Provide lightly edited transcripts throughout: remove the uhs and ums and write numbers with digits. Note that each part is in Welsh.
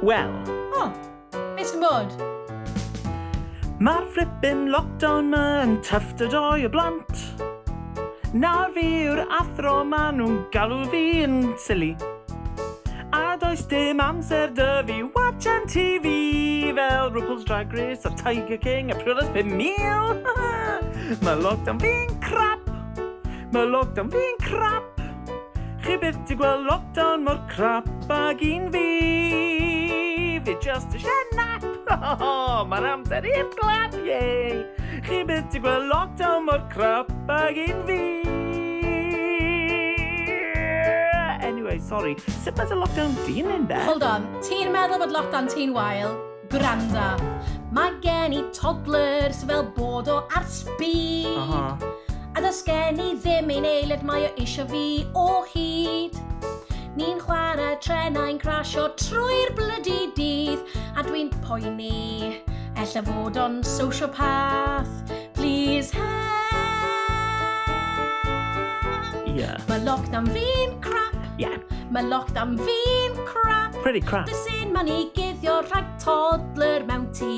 Wel, O, beth sy'n bod? mae'r flippin' lockdown ma'n tyfftadoi y blant. Nawr fi yw'r athro ma nhw'n galw fi yn silly. A does dim amser dy fi watchan TV fel RuPaul's Drag Race a Tiger King a Princess 5000. Mae lockdown fi'n crap. Mae lockdown fi'n crap. Chi byth ti gweld lockdown mor crap ag un fi. Fi just eisiau nap. Mae'n amser i'r clap, yey. Chi byth ti gweld lockdown mor crap ag un fi. Anyway, sorry. Sut mae'r lockdown di'n mynd e? Hold on, ti'n meddwl bod lockdown ti'n wael? Gwranda. Mae gen I toddlers fel bod o ar speed. A does gen I ddim ein eilad mae o eisiau fi o hyd. Ni'n chwarae trenau'n crasio trwy'r blydi dydd. A dwi'n poeni, ella fod o'n sociopath. Please help. Yeah. Mae lockdown fi'n crap. Yeah. Mae lockdown fi'n crap. Pretty crap. Dys un ma'n I guddio rhag toddler mewn tŷ.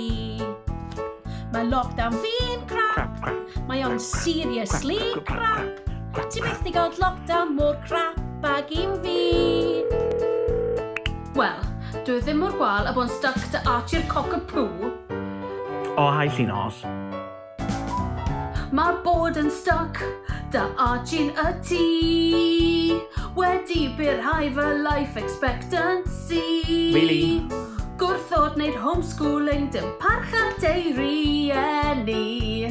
Mae lockdown fi'n crap. Crap, crap. Mae o'n seriously crap. Ti byth I gael lockdown mor crap ag un fi. Wel, dwi ddim mor gwal a bod yn stuck dy Archie'r Cockapoo. O, hai Llynos. Mae bod yn stuck dy Archie'n y tŷ. Wedi birhau fy life expectancy. Really? Gwrthod wneud homeschooling dim parchad ei rieni.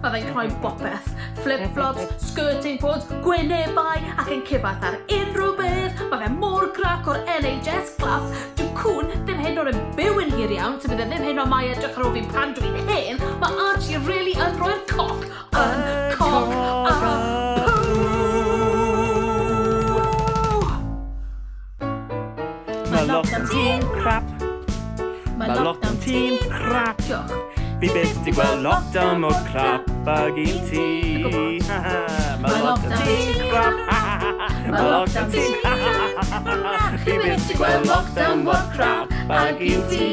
Mae fe'n croen bopeth, flip-flops, skirting boards, gwynebau ac yn cyfath ar unrhyw beth. Mae fe mor grac o'r NHS clap. Dyw cwn ddim hyn o'r yn byw yn hir iawn, so bydd e ddim hyn o mai edrych ar ôl fi'n pan dwi'n hyn. Mae Archie really yn rhoi'r coc yn coc a poo. Mae lockdown ti'n crap. Mae lockdown ti'n crap. Diolch. Fi byth di gweld lockdown mor crap ag un ti. Mae lockdown ti'n crap. Mae lockdown ti'n crap. Fi byth di gweld lockdown mor crap ag un ti.